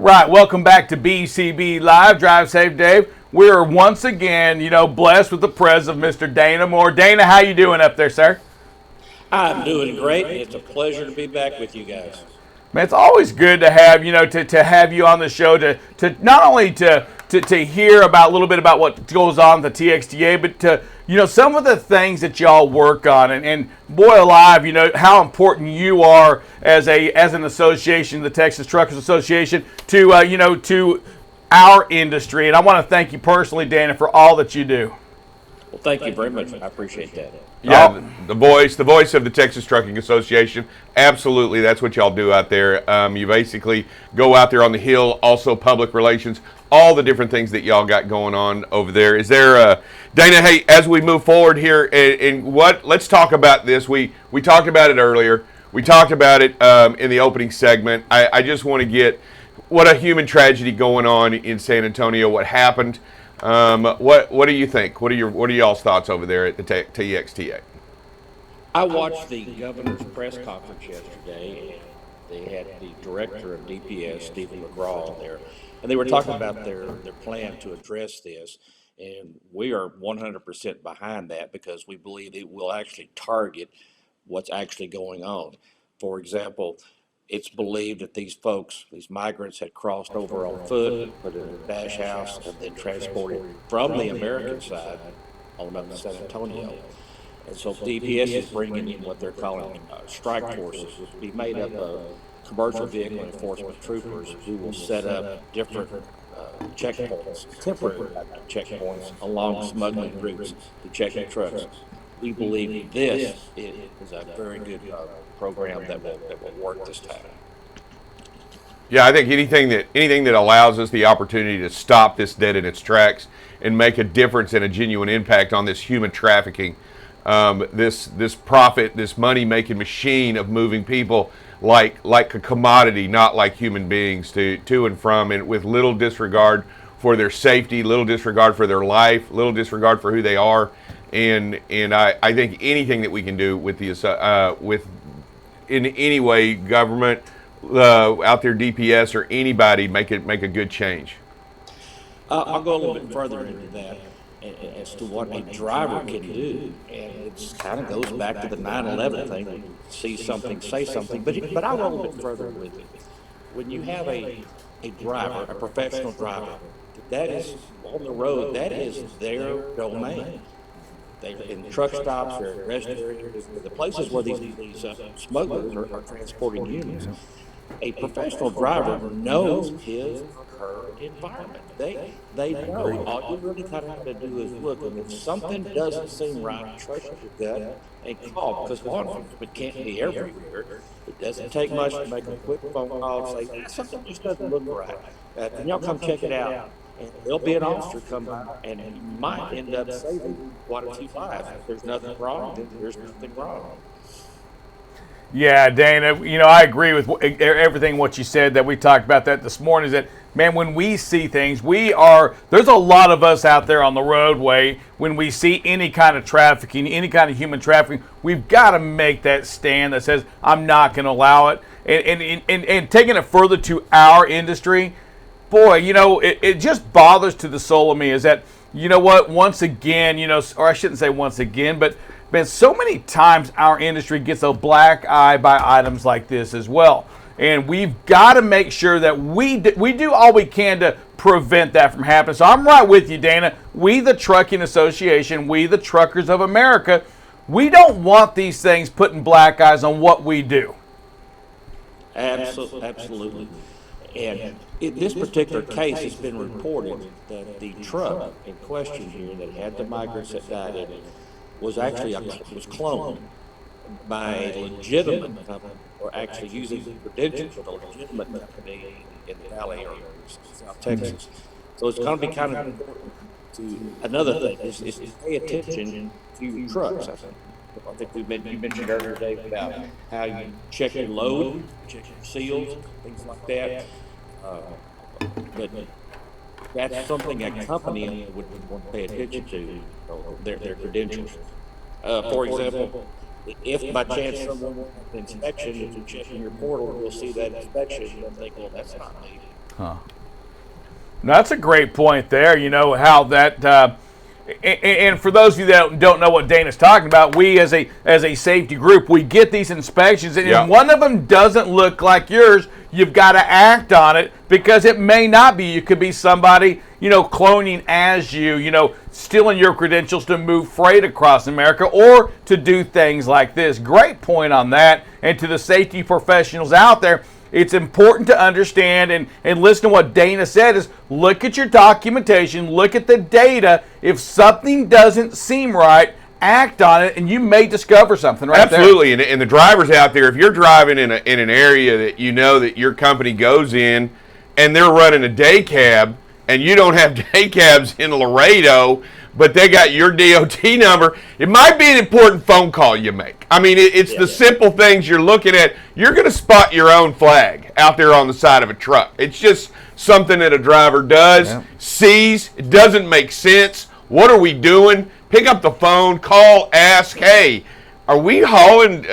Right, welcome back to BCB Live, Drive Safe Dave. We're once again, blessed with the presence of Mr. Dana Moore. Dana, how you doing up there, sir? I'm doing great. It's a pleasure to be back with you guys. Man, it's always good to have, to have you on the show to not only to hear about a little bit about what goes on at the TXTA, but to, some of the things that y'all work on. And boy alive, how important you are as an association, the Texas Truckers Association, to our industry. And I want to thank you personally, Dana, for all that you do. Well, thank you very much. I appreciate that. Yeah, the voice of the Texas Trucking Association. Absolutely, that's what y'all do out there. You basically go out there on the Hill, also public relations, all the different things that y'all got going on over there. Is there, Dana? Hey, as we move forward here, let's talk about this. We talked about it earlier. We talked about it in the opening segment. I just want to get what a human tragedy going on in San Antonio. What happened? What do you think? What are y'all's thoughts over there at the TXTA? I watched the governor's press conference yesterday, and they had the director of DPS, Stephen McGraw, there, and they were talking about their plan to address this. And we are 100% behind that because we believe it will actually target what's actually going on. For example, it's believed that these folks, these migrants, had crossed over on foot, put in a dash house, and then transported from the American side on up to San Antonio. And so DPS is bringing in what they're calling strike forces, which will be made up of commercial vehicle enforcement troopers who will set up different checkpoints, temporary checkpoints along smuggling routes to check the trucks. We believe this is a very good program that will work this time. Yeah, I think anything that allows us the opportunity to stop this dead in its tracks and make a difference and a genuine impact on this human trafficking, this profit, this money making machine of moving people like a commodity, not like human beings to and from, and with little disregard for their safety, little disregard for their life, little disregard for who they are. And I think anything that we can do with in any way, government out there, DPS or anybody, make a good change. I'll go a little bit further into that as to what a driver can do, and it kind of goes back to the 9/11 thing. See something, say something, but I'll go a little bit further with it. When you have a driver, a professional driver, that is on the road, that is their domain. They in truck stops or rest areas, the places where these smugglers are transporting humans. A professional driver knows his or her environment. They know. All you really kind of have to do is look, and if something doesn't seem right, trust your gut and call, because law enforcement can't be everywhere. It doesn't take much to make a quick phone call and say, something just doesn't look right. Can y'all come check it out? And there'll be an officer come by, and you might end up saving quite a few lives. If there's nothing wrong, then there's nothing wrong. Yeah, Dana, I agree with everything what you said, that we talked about that this morning, is that, man, when we see things, there's a lot of us out there on the roadway. When we see any kind of trafficking, any kind of human trafficking, we've got to make that stand that says, I'm not going to allow it. And taking it further to our industry, boy, it just bothers to the soul of me is that, once again, or I shouldn't say once again, but man, so many times our industry gets a black eye by items like this as well. And we've got to make sure that we do all we can to prevent that from happening. So I'm right with you, Dana. We, the Trucking Association, we, the Truckers of America, we don't want these things putting black eyes on what we do. Absolutely. And in this particular case, it's been reported that the truck in question here that had the migrants that died in it was actually was cloned by a legitimate company, or actually using the credentials of a legitimate company in the Valley or South Texas. So it's going to be kind of important to another thing is to pay attention to trucks. I think you mentioned earlier, Dave, about how you check your load, check your seals, things like that. But that's something a company would want to pay attention to, their credentials. For example, if by chance someone wants an inspection, if you're checking your portal, you'll see that inspection, you'll think, well, that's not me. That's a great point there. You know how that, and for those of you that don't know what Dana's talking about, we as a safety group, we get these inspections, and if one of them doesn't look like yours, you've got to act on it because it may not be. You could be somebody, cloning as you, stealing your credentials to move freight across America or to do things like this. Great point on that. And to the safety professionals out there, it's important to understand and listen to what Dana said is look at your documentation, look at the data. If something doesn't seem right, act on it, and you may discover something right Absolutely. There. And the drivers out there, if you're driving in an area that you know that your company goes in and they're running a day cab and you don't have day cabs in Laredo, but they got your DOT number, it might be an important phone call you make. I mean, it's the simple things you're looking at. You're going to spot your own flag out there on the side of a truck. It's just something that a driver does, sees, it doesn't make sense. What are we doing? Pick up the phone, call, ask, hey, are we hauling,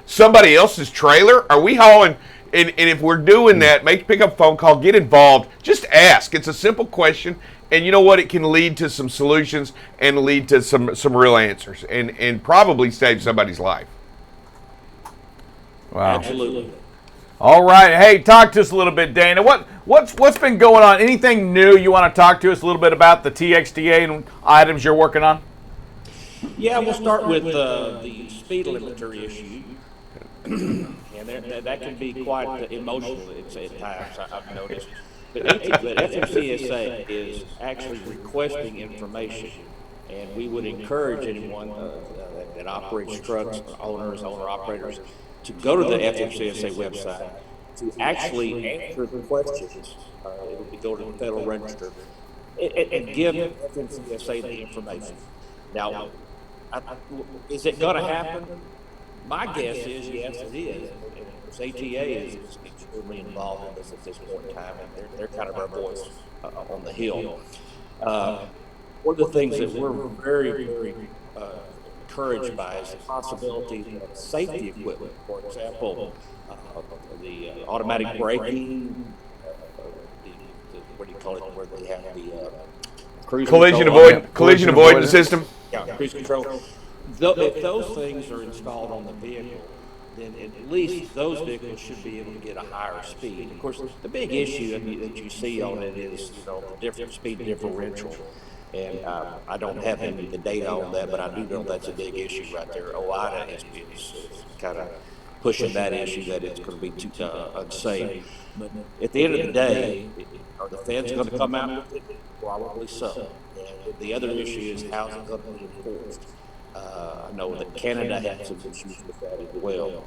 somebody else's trailer? Are we hauling, and if we're doing that, pick up a phone call, get involved, just ask. It's a simple question. And you know what? It can lead to some solutions and lead to some real answers and probably save somebody's life. Wow. Absolutely. All right. Hey, talk to us a little bit, Dana. What's been going on? Anything new you want to talk to us a little bit about the TXTA and items you're working on? Yeah, we'll start with the speed limiter issue. And that can be quite emotional at times, I've noticed. But FMCSA is actually requesting information, and we would encourage anyone that operates trucks, owner-operators, to go to the FMCSA website to actually answer the questions. It would go to the Federal Register and give FMCSA the information. Now, is it going to happen? My guess is yes, it is. ATA is extremely involved in this at this point in time, and they're kind of our voice on the Hill. One of the things that we're very, very encouraged by is the possibility of safety equipment. For example, the automatic braking, what do you call it, where they have the collision avoidance system. Yeah, cruise control. If those things are installed on the vehicle, then at least those vehicles should be able to get a higher speed. Of course, the big issue that you see on it is, the different speed differential. And I don't have the data on that, but I do know that's a big issue right there. OIDA is kind of pushing that issue that it's going to be too unsafe. But at the end of the day, are the feds going to come out with it? Probably so. And the other issue is how's it going to be enforced? I know that Canada had some issues with that as well.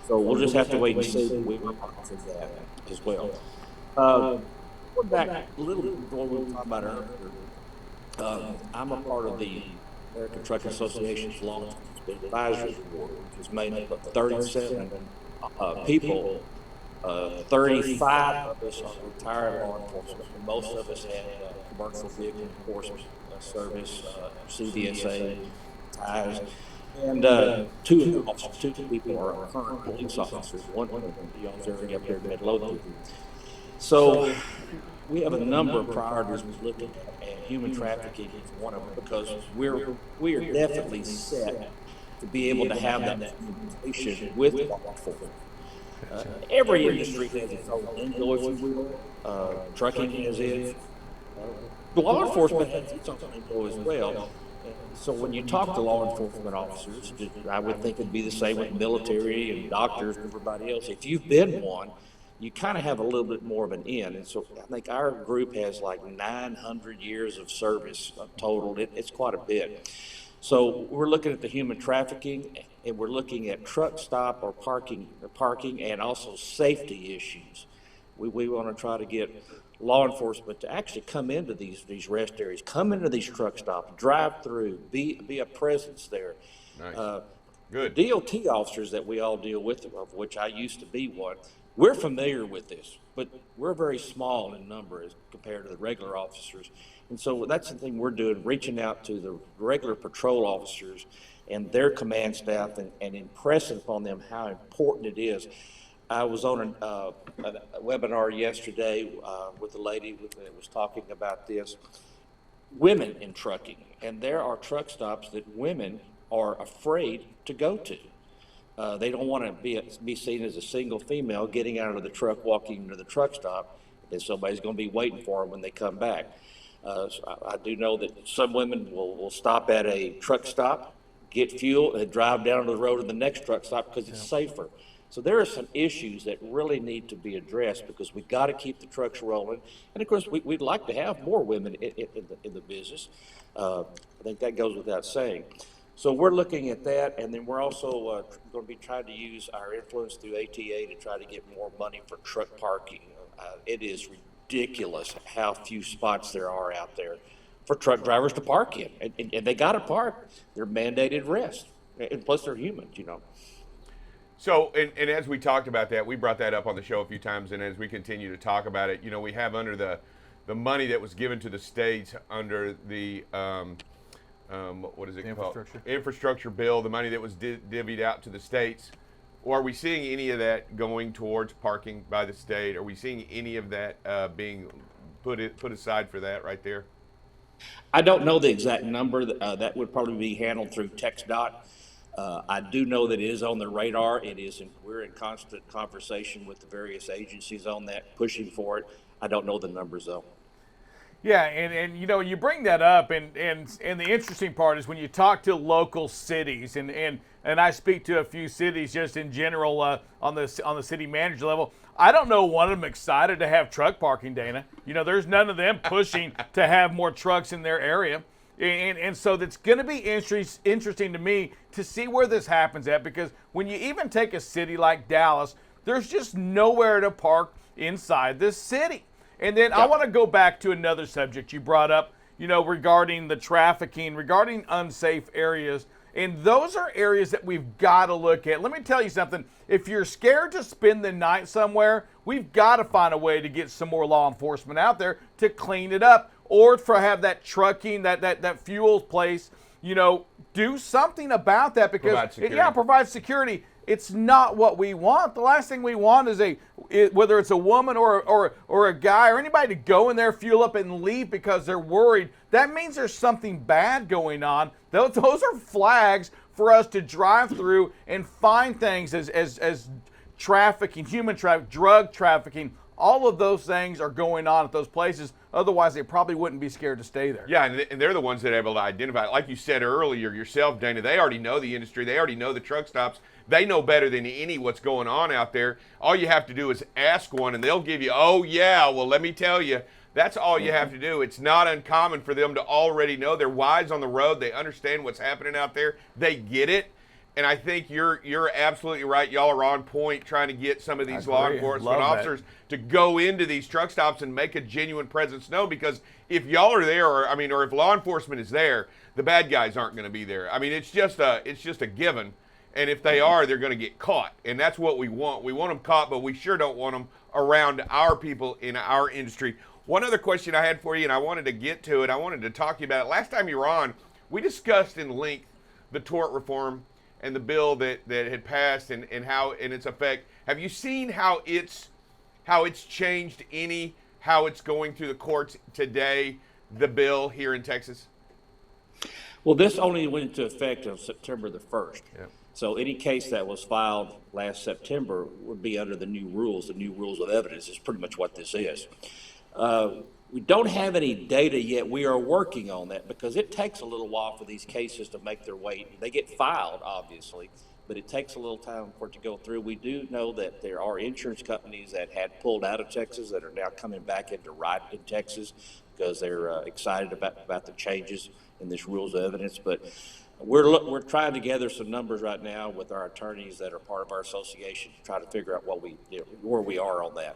So we'll just have to wait and see. We were monitoring that as well. Going back a little bit before we were talking about earlier, I'm a part of the American Truck Association's Law Enforcement Advisory Board, which is made up of 37 people. 35 of us are retired law enforcement, and most of us have commercial vehicle enforcement service, CDSA, ties, and two people are current police officers. One of them is already up there in Midlothian. So we have a number of priorities we're looking at, and human trafficking is one of them because we are definitely set to be able to have that communication with law enforcement. Every industry has its own lingo, if you will. Trucking has it. Law enforcement has its own lingo as well. So when you talk to law enforcement officers, I would think it'd be the same with military and doctors and everybody else. If you've been one, you kind of have a little bit more of an in. And so I think our group has like 900 years of service total. It's quite a bit. So we're looking at the human trafficking, and we're looking at truck stop or parking, and also safety issues. We want to try to get law enforcement to actually come into these rest areas, come into these truck stops, drive through, be a presence there. Nice. Good. DOT officers that we all deal with, of which I used to be one, we're familiar with this, but we're very small in number as compared to the regular officers. And so that's the thing we're doing, reaching out to the regular patrol officers and their command staff and impressing upon them how important it is. I was on a webinar yesterday with a lady that was talking about this. Women in trucking, and there are truck stops that women are afraid to go to. They don't want to be seen as a single female getting out of the truck, walking into the truck stop, and somebody's going to be waiting for them when they come back. So I do know that some women will stop at a truck stop, get fuel, and drive down the road to the next truck stop because it's safer. So there are some issues that really need to be addressed because we got to keep the trucks rolling. And of course, we'd like to have more women in the business. I think that goes without saying. So we're looking at that, and then we're also going to be trying to use our influence through ATA to try to get more money for truck parking. It is ridiculous how few spots there are out there for truck drivers to park in, and they got to park. They're mandated rest, and plus they're humans, you know. So, and as we talked about that, we brought that up on the show a few times, and as we continue to talk about it, you know, we have under the money that was given to the states under the what is it called? Infrastructure bill, the money that was divvied out to the states. Or are we seeing any of that going towards parking by the state? Are we seeing any of that being put aside for that right there? I don't know the exact number. That would probably be handled through TXDOT. I do know that it is on the radar. We're in constant conversation with the various agencies on that, pushing for it. I don't know the numbers though. Yeah, and you know, you bring that up, and the interesting part is when you talk to local cities, and I speak to a few cities just in general on the city manager level. I don't know one of them excited to have truck parking, Dana. You know, there's none of them pushing to have more trucks in their area, and so it's going to be interesting to me to see where this happens at, because when you even take a city like Dallas, there's just nowhere to park inside this city. And then I want to go back to another subject you brought up, you know, regarding the trafficking, regarding unsafe areas. And those are areas that we've got to look at. Let me tell you something. If you're scared to spend the night somewhere, we've got to find a way to get some more law enforcement out there to clean it up, or for have that trucking, that fuel place, you know, do something about that, because provide security. It's not what we want. The last thing we want is whether it's a woman or a guy or anybody to go in there, fuel up, and leave because they're worried. That means there's something bad going on. Those are flags for us to drive through and find things as trafficking, human trafficking, drug trafficking. All of those things are going on at those places. Otherwise, they probably wouldn't be scared to stay there. Yeah, and they're the ones that are able to identify it. Like you said earlier yourself, Dana, they already know the industry. They already know the truck stops. They know better than any what's going on out there. All you have to do is ask one, and they'll give you, oh, yeah, well, let me tell you. That's all you have to do. It's not uncommon for them to already know. They're wise on the road. They understand what's happening out there. They get it. And I think you're absolutely right. Y'all are on point trying to get some of these law enforcement officers to go into these truck stops and make a genuine presence known, because if y'all are there, or if law enforcement is there, the bad guys aren't going to be there. I mean, it's just a given. And if they are, they're going to get caught. And that's what we want. We want them caught, but we sure don't want them around our people in our industry. One other question I had for you, and I wanted to get to it. I wanted to talk to you about it. Last time you were on, we discussed in length the tort reform and the bill that had passed and how in its effect. Have you seen how it's changed how it's going through the courts today, the bill here in Texas? Well, this only went into effect on September the 1st. Yeah. So any case that was filed last September would be under the new rules. The new rules of evidence is pretty much what this is. We don't have any data yet. We are working on that because it takes a little while for these cases to make their way. They get filed, obviously, but it takes a little time for it to go through. We do know that there are insurance companies that had pulled out of Texas that are now coming back into right in Texas because they're excited about the changes in this rules of evidence. But we're trying to gather some numbers right now with our attorneys that are part of our association to try to figure out where we are on that.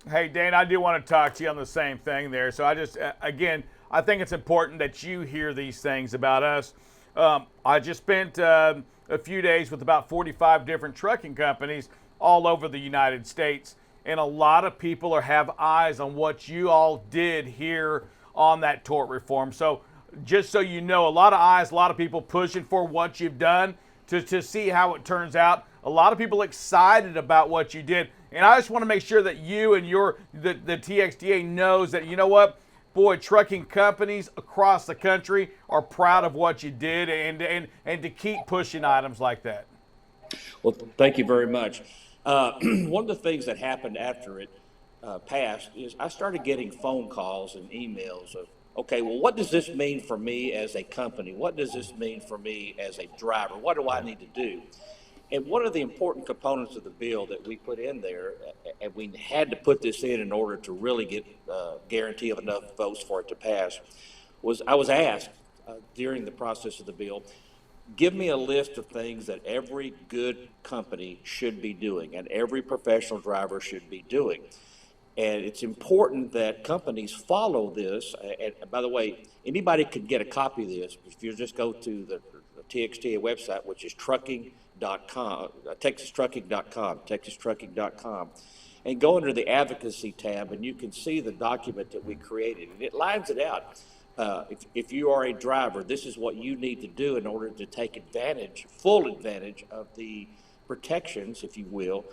Hey, Dane, I do want to talk to you on the same thing there. So I just, again, I think it's important that you hear these things about us. I just spent a few days with about 45 different trucking companies all over the United States. And a lot of people have eyes on what you all did here on that tort reform. So just so you know, a lot of eyes, a lot of people pushing for what you've done to see how it turns out. a lot of people excited about what you did. And I just want to make sure that you and the TXTA knows that, you know what, boy, trucking companies across the country are proud of what you did, and to keep pushing items like that. Well, thank you very much. One of the things that happened after it passed is I started getting phone calls and emails of, okay, well, what does this mean for me as a company? What does this mean for me as a driver? What do I need to do? And one of the important components of the bill that we put in there, and we had to put this in order to really get guarantee of enough votes for it to pass, was I was asked during the process of the bill, give me a list of things that every good company should be doing and every professional driver should be doing. And it's important that companies follow this. And by the way, anybody can get a copy of this. If you just go to the TXTA website, which is trucking.com, texastrucking.com, and go under the advocacy tab, and you can see the document that we created. And it lines it out. If you are a driver, this is what you need to do in order to take advantage, full advantage of the protections, if you will,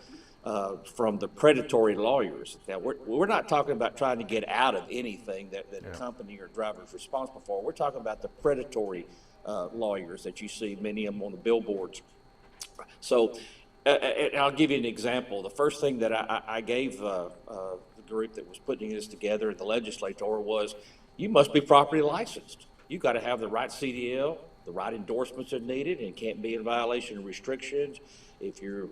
from the predatory lawyers. Now, we're not talking about trying to get out of anything that a company or driver is responsible for. We're talking about the predatory lawyers that you see, many of them on the billboards. So, and I'll give you an example. The first thing that I gave the group that was putting this together, the legislator, was you must be properly licensed. You got to have the right CDL, the right endorsements are needed, and can't be in violation of restrictions. If you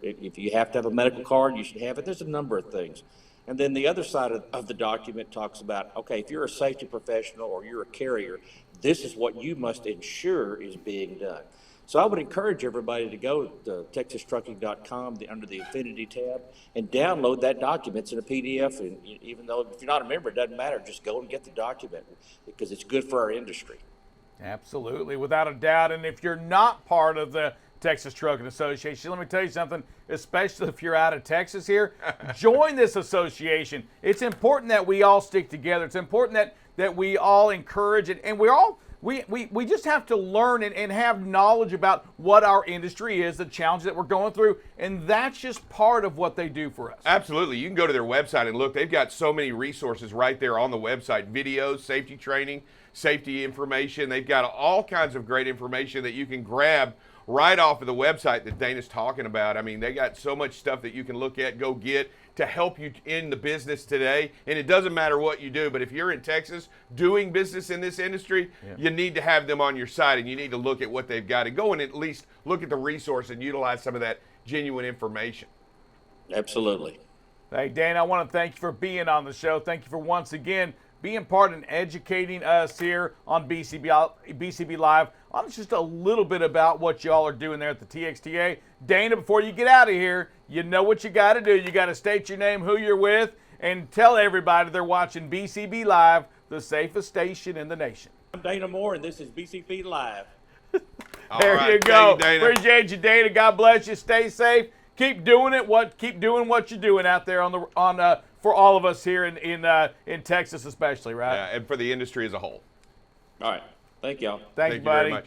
have to have a medical card, you should have it. There's a number of things. And then the other side of the document talks about, okay, if you're a safety professional or you're a carrier, this is what you must ensure is being done. So I would encourage everybody to go to texastrucking.com under the Affinity tab and download that document. It's in a PDF. And even though if you're not a member, it doesn't matter. Just go and get the document because it's good for our industry. Absolutely, without a doubt. And if you're not part of the Texas Trucking Association, let me tell you something, especially if you're out of Texas here, join this association. It's important that we all stick together. It's important that we all encourage it, and we just have to learn and have knowledge about what our industry is, the challenges that we're going through, and that's just part of what they do for us. Absolutely. You can go to their website and look. They've got so many resources right there on the website, videos, safety training, safety information. They've got all kinds of great information that you can grab right off of the website that Dana's talking about. I mean, they got so much stuff that you can look at, go get, to help you in the business today. And it doesn't matter what you do, but if you're in Texas doing business in this industry, you need to have them on your side, and you need to look at what they've got and go and at least look at the resource and utilize some of that genuine information. Absolutely. Hey, Dana, I want to thank you for being on the show. Thank you for once again being part and educating us here on BCB Live on just a little bit about what y'all are doing there at the TXTA. Dana, before you get out of here, you know what you got to do. You got to state your name, who you're with, and tell everybody they're watching BCB Live, the safest station in the nation. I'm Dana Moore, and this is BCB Live. There you go. Appreciate you, Dana. God bless you. Stay safe. Keep doing it. Keep doing what you're doing out there for all of us here in Texas, especially, right? Yeah, and for the industry as a whole. All right. Thank y'all. Thank you, buddy. Very much.